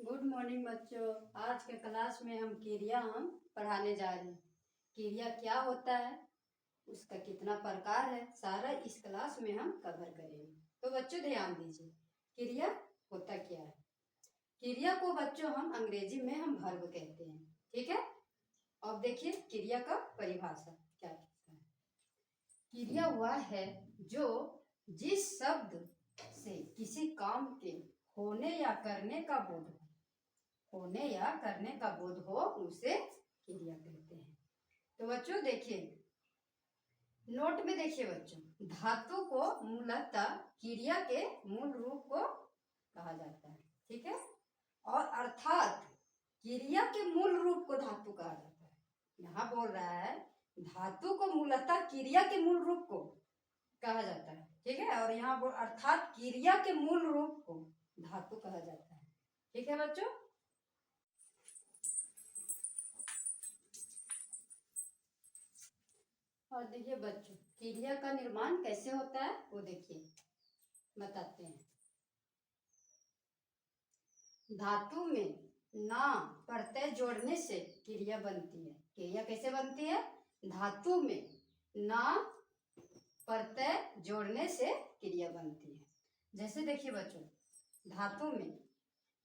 Good morning बच्चों। आज के क्लास में हम पढ़ाने जा रहे हैं। क्रिया क्या होता है, उसका कितना प्रकार है, सारा इस क्लास में हम कवर करेंगे। तो बच्चों ध्यान दीजिए, क्रिया होता क्या है। क्रिया को बच्चों हम अंग्रेजी में हम वर्ब कहते हैं, ठीक है। अब देखिए क्रिया का परिभाषा क्या कहता है। क्रिया वह है जो जिस शब्द से किसी काम के होने या करने का बोध हो उसे क्रिया कहते हैं। तो बच्चों देखिए, नोट में देखिए बच्चों, धातु को मूलतः क्रिया के मूल रूप को कहा जाता है, ठीक है। और अर्थात क्रिया के मूल रूप को धातु कहा जाता है। यहाँ बोल रहा है धातु को मूलतः क्रिया के मूल रूप को कहा जाता है, ठीक है। और यहाँ बोल अर्थात क्रिया के मूल रूप को धातु कहा जाता है, ठीक है बच्चों। और देखिए बच्चों, क्रिया का निर्माण कैसे होता है वो देखिए, बताते हैं। धातु में ना प्रत्यय जोड़ने से क्रिया बनती है। क्रिया कैसे बनती है? धातु में ना प्रत्यय जोड़ने से क्रिया बनती है। जैसे देखिए बच्चों, धातु में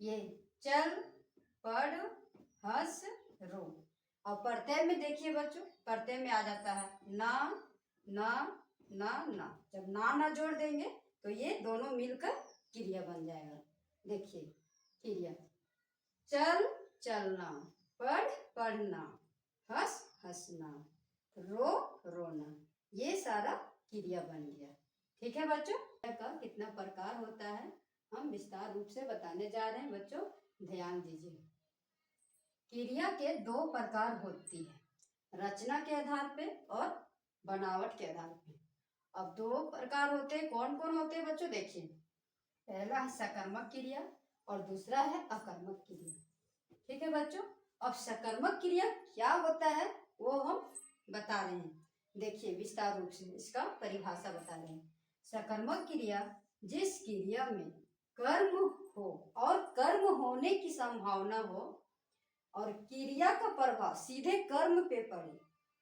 ये चल, पढ़, हंस, रो। और प्रत्यय में देखिए बच्चों, प्रत्यय में आ जाता है ना ना ना ना। जब ना जोड़ देंगे तो ये दोनों मिलकर क्रिया बन जाएगा। देखिए क्रिया, चल चलना, पढ़ पढ़ना, हंस हंसना, रो रोना, ये सारा क्रिया बन गया, ठीक है बच्चों। का कितना प्रकार होता है हम विस्तार रूप से बताने जा रहे हैं बच्चों, ध्यान दीजिए। क्रिया के दो प्रकार होती है, रचना के आधार पे और बनावट के आधार पे। अब दो प्रकार होते हैं, कौन कौन होते हैं बच्चों देखिए। पहला है सकर्मक क्रिया और दूसरा है अकर्मक क्रिया, ठीक है बच्चों। अब सकर्मक क्रिया क्या होता है वो हम बता रहे हैं, देखिए विस्तार रूप से इसका परिभाषा बता रहे हैं। सकर्मक क्रिया जिस क्रिया में कर्म हो और कर्म होने की संभावना हो और क्रिया का प्रभाव सीधे कर्म पे पड़े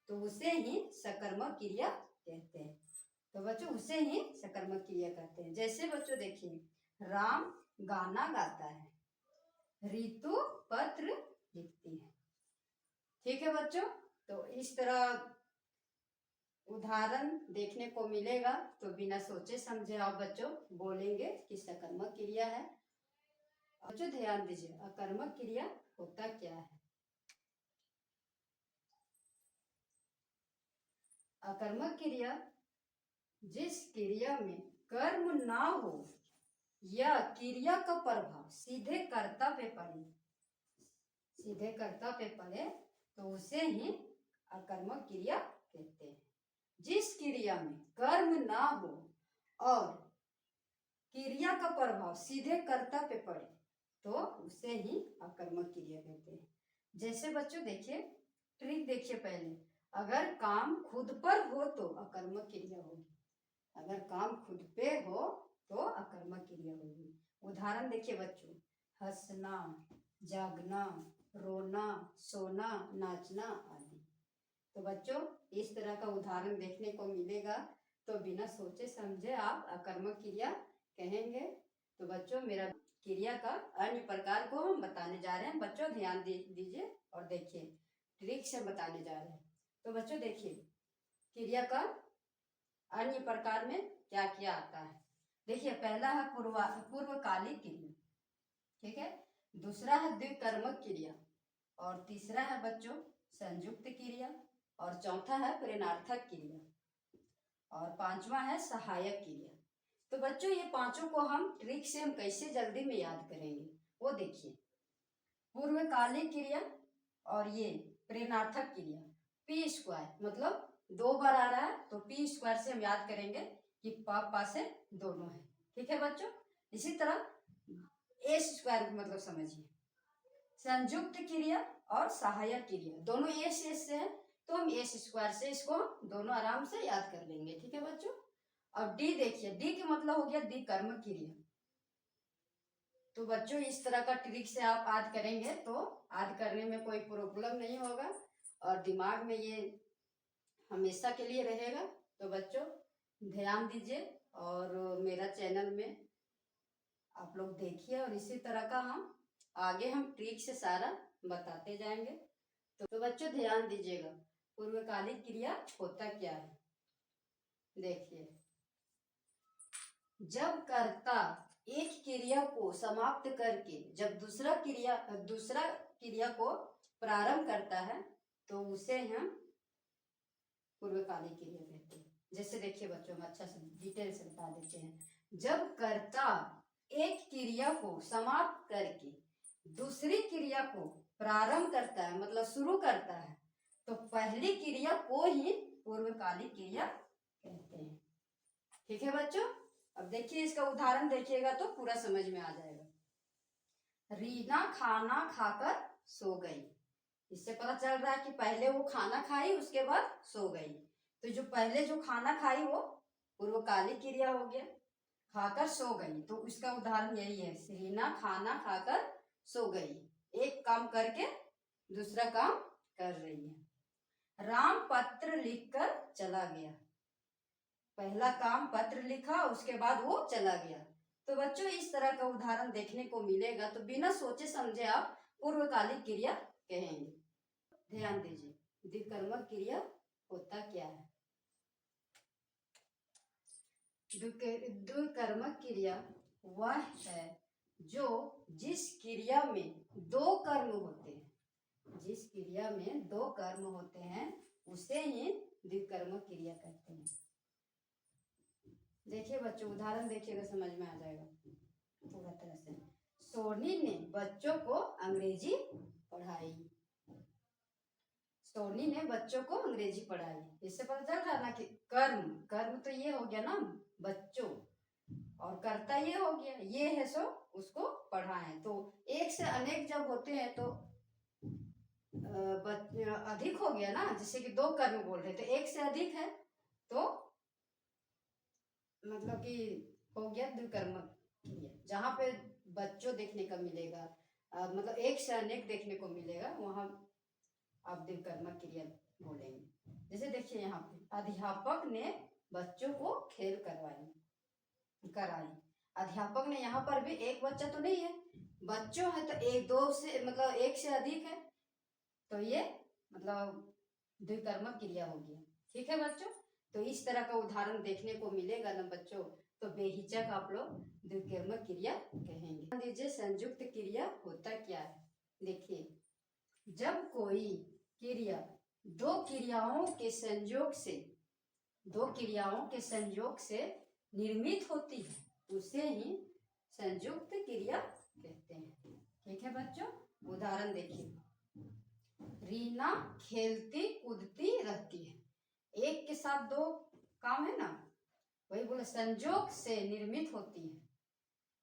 तो उसे ही सकर्मक क्रिया कहते हैं। तो बच्चों उसे ही सकर्मक क्रिया कहते हैं। जैसे बच्चों देखिए, राम गाना गाता है, ऋतु पत्र लिखती है, ठीक है बच्चों। तो इस तरह उदाहरण देखने को मिलेगा, तो बिना सोचे समझे आप बच्चों बोलेंगे कि सकर्मक क्रिया है। बच्चों ध्यान दीजिए, अकर्मक क्रिया होता क्या है। अकर्मक क्रिया जिस क्रिया में कर्म ना हो या क्रिया का प्रभाव सीधे कर्ता पे पड़े तो उसे ही अकर्मक क्रिया कहते हैं। जिस क्रिया में कर्म ना हो और क्रिया का प्रभाव सीधे कर्ता पे पड़े तो उसे ही अकर्मक क्रिया कहते हैं। जैसे बच्चों देखिए, ट्रिक देखिए पहले, अगर काम खुद पर हो तो अकर्मक क्रिया होगी, अगर काम खुद पे हो तो अकर्मक क्रिया होगी। उदाहरण देखिए बच्चों, हंसना, जागना, रोना, सोना, नाचना आदि। तो बच्चों इस तरह का उदाहरण देखने को मिलेगा, तो बिना सोचे समझे आप अकर्मक क्रिया कहेंगे। तो बच्चों मेरा क्रिया का अन्य प्रकार को हम बताने जा रहे हैं, बच्चों ध्यान दीजिए और देखिए, ट्रिक से बताने जा रहे हैं। तो बच्चों देखिए, क्रिया का अन्य प्रकार में क्या क्या आता है। देखिए पहला है पूर्वकालिक क्रिया, ठीक है। दूसरा है द्विकर्मक क्रिया और तीसरा है बच्चों संयुक्त क्रिया और चौथा है प्रेरणार्थक क्रिया और पांचवा है सहायक क्रिया। तो बच्चों ये पांचों को हम ट्रिक से हम कैसे जल्दी में याद करेंगे वो देखिए। पूर्वकालिक क्रिया और ये प्रेरणार्थक क्रिया, पी स्क्वायर मतलब दो बार आ रहा है तो पी स्क्वायर से हम याद करेंगे कि पा से दोनों है, ठीक है बच्चों। इसी तरह एस स्क्वायर मतलब समझिए, संयुक्त क्रिया और सहायक क्रिया दोनों एस से है तो हम एस स्क्वायर से इसको दोनों आराम से याद कर लेंगे, ठीक है बच्चों। अब डी देखिए, डी का मतलब हो गया द्विकर्मक क्रिया, तो बच्चों इस तरह का ट्रिक से आप आज करेंगे तो आज करने में कोई प्रॉब्लम नहीं होगा और दिमाग में ये हमेशा के लिए रहेगा। तो बच्चों ध्यान दीजिए और मेरा चैनल में आप लोग देखिए और इसी तरह का हम ट्रिक से सारा बताते जाएंगे। तो बच्चों ध्यान दीजिएगा, पूर्वकालिक क्रिया होता क्या है। देखिए, जब कर्ता एक क्रिया को समाप्त करके जब दूसरा क्रिया को प्रारंभ करता है तो उसे हम पूर्वकालिक क्रिया कहते हैं। जैसे देखिए बच्चों, हम अच्छा से डिटेल से बता देते हैं। जब कर्ता एक क्रिया को समाप्त करके दूसरी क्रिया को प्रारंभ करता है, मतलब शुरू करता है, तो पहली क्रिया को ही पूर्वकालिक क्रिया कहते हैं। ठीक है बच्चों, अब देखिए इसका उदाहरण देखिएगा तो पूरा समझ में आ जाएगा। रीना खाना खाकर सो गई। इससे पता चल रहा है कि पहले वो खाना खाई, उसके बाद सो गई। तो जो पहले जो खाना खाई वो पूर्वकालिक क्रिया हो गया। खाकर सो गई, तो उसका उदाहरण यही है, रीना खाना खाकर सो गई। एक काम करके दूसरा काम कर रही है। राम पत्र लिखकर चला गया। पहला काम पत्र लिखा, उसके बाद वो चला गया। तो बच्चों इस तरह का उदाहरण देखने को मिलेगा तो बिना सोचे समझे आप पूर्वकालिक क्रिया कहेंगे। ध्यान दीजिए, द्विकर्मक क्रिया होता क्या है। द्विकर्मक क्रिया वह है जो जिस क्रिया में दो कर्म होते हैं, जिस क्रिया में दो कर्म होते हैं उसे ही द्विकर्मक क्रिया कहते हैं। देखिए बच्चों, उदाहरण देखिएगा, समझ में आ जाएगा पूरा तरह से। सोनी ने बच्चों को अंग्रेजी पढ़ाई। सोनी ने बच्चों को अंग्रेजी पढ़ाई। इससे पता चल रहा ना कि कर्म तो ये हो गया ना बच्चों, और कर्ता ये हो गया, ये है सो उसको पढ़ाएं। तो एक से अनेक जब होते हैं तो अधिक हो गया ना, जैसे कि दो कर्म बोल रहे तो एक से अधिक है तो मतलब कि हो गया द्विकर्मक क्रिया। जहाँ पे बच्चों देखने का मिलेगा, मतलब एक से अनेक देखने को मिलेगा, वहां आप द्विकर्मक क्रिया बोलेंगे। जैसे देखिए यहाँ पे अध्यापक ने बच्चों को खेल कराई। अध्यापक ने, यहाँ पर भी एक बच्चा तो नहीं है, बच्चों है तो एक दो से मतलब एक से अधिक है, तो ये मतलब द्विकर्मक क्रिया हो गया। ठीक है बच्चों, तो इस तरह का उदाहरण देखने को मिलेगा ना बच्चों, तो बेहिचक आप लोग द्विकर्मक क्रिया कहेंगे। ध्यान दीजिए, संयुक्त क्रिया होता क्या है। देखिए, जब कोई क्रिया दो क्रियाओं के संयोग से निर्मित होती है उसे ही संयुक्त क्रिया कहते हैं। ठीक है बच्चों, उदाहरण देखिए। रीना खेलती कूदती रहती है। एक के साथ दो काम है ना, वही बोले संयोग से निर्मित होती है।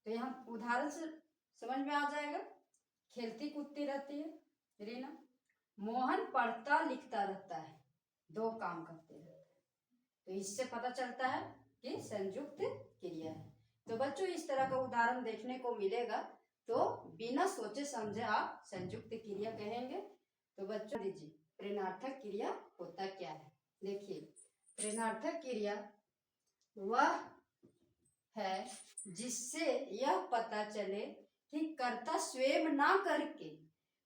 तो यहाँ उदाहरण से समझ में आ जाएगा, खेलती कूदती रहती है रीना। मोहन पढ़ता लिखता रहता है, दो काम करते रहते हैं। तो इससे पता चलता है कि संयुक्त क्रिया है। तो बच्चों इस तरह का उदाहरण देखने को मिलेगा तो बिना सोचे समझे आप संयुक्त क्रिया कहेंगे। तो बच्चों दीजिए, प्रेरणार्थक क्रिया होता क्या है। देखिए, प्रेरणार्थक क्रिया वह है जिससे यह पता चले कि कर्ता स्वयं ना करके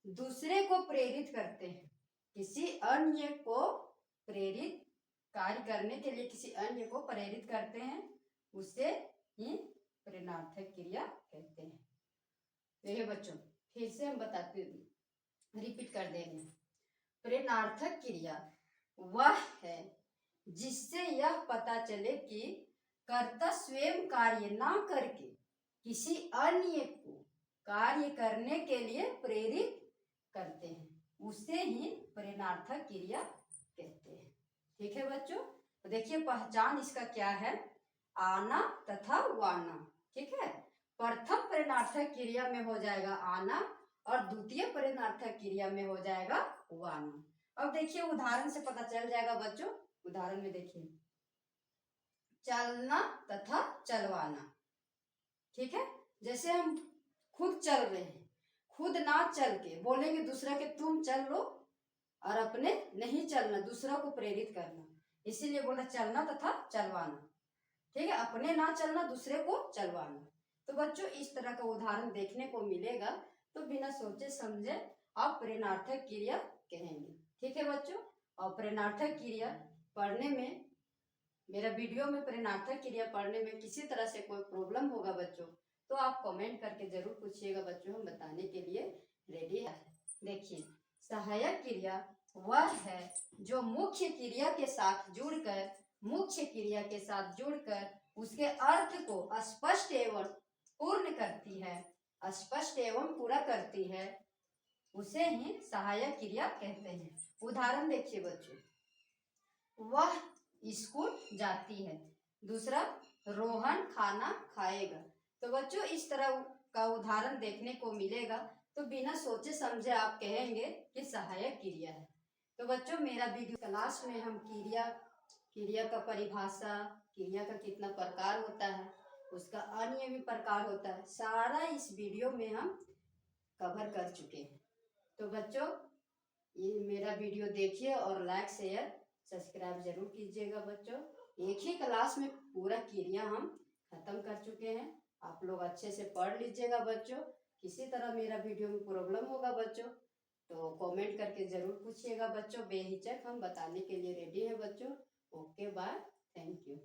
दूसरे को प्रेरित करते हैं। किसी अन्य को प्रेरित कार्य करने के लिए किसी अन्य को प्रेरित करते हैं, उसे ही प्रेरणार्थक क्रिया कहते हैं। देखिए बच्चों, फिर से हम बताते रिपीट कर देंगे। प्रेरणार्थक क्रिया वह है जिससे यह पता चले कि कर्ता स्वयं कार्य ना करके किसी अन्य को कार्य करने के लिए प्रेरित करते हैं, उसे ही प्रेरणार्थक क्रिया कहते हैं। ठीक है बच्चों, तो देखिए पहचान इसका क्या है, आना तथा वाना। ठीक है, प्रथम प्रेरणार्थक क्रिया में हो जाएगा आना और द्वितीय प्रेरणार्थक क्रिया में हो जाएगा वाना। अब देखिए उदाहरण से पता चल जाएगा बच्चों। उदाहरण में देखिए, चलना तथा चलवाना। ठीक है, जैसे हम खुद चल रहे हैं, खुद ना चल के बोलेंगे दूसरा के तुम चल लो, और अपने नहीं चलना, दूसरा को प्रेरित करना। इसीलिए बोला चलना तथा चलवाना। ठीक है, अपने ना चलना, दूसरे को चलवाना। तो बच्चों इस तरह का उदाहरण देखने को मिलेगा, तो बिना सोचे समझे आप प्रेरणार्थक क्रिया कहेंगे। ठीक है बच्चों, और प्रेरणार्थक क्रिया पढ़ने में, मेरा वीडियो में प्रेरणार्थक क्रिया पढ़ने में किसी तरह से कोई प्रॉब्लम होगा बच्चों, तो आप कमेंट करके जरूर पूछिएगा बच्चों, हम बताने के लिए रेडी है। देखिए, सहायक क्रिया वह है जो मुख्य क्रिया के साथ जुड़कर उसके अर्थ को स्पष्ट एवं पूर्ण करती है, स्पष्ट एवं पूरा करती है, उसे ही सहायक क्रिया कहते हैं। उदाहरण देखिए बच्चों, वह स्कूल जाती है, दूसरा रोहन खाना खाएगा। तो बच्चों इस तरह का उदाहरण देखने को मिलेगा, तो बिना सोचे समझे आप कहेंगे कि सहायक क्रिया है। तो बच्चों मेरा वीडियो क्लास में हम क्रिया का परिभाषा, क्रिया का कितना प्रकार होता है, उसका अन्य भी प्रकार होता है, सारा इस वीडियो में हम कवर कर चुके हैं। तो बच्चों ये मेरा वीडियो देखिए और लाइक शेयर सब्सक्राइब जरूर कीजिएगा बच्चों। एक ही क्लास में पूरा क्रिया हम खत्म कर चुके हैं, आप लोग अच्छे से पढ़ लीजिएगा बच्चों। किसी तरह मेरा वीडियो में प्रॉब्लम होगा बच्चों तो कमेंट करके जरूर पूछिएगा बच्चों, बेहिचक हम बताने के लिए रेडी है बच्चों। Okay bye, thank you.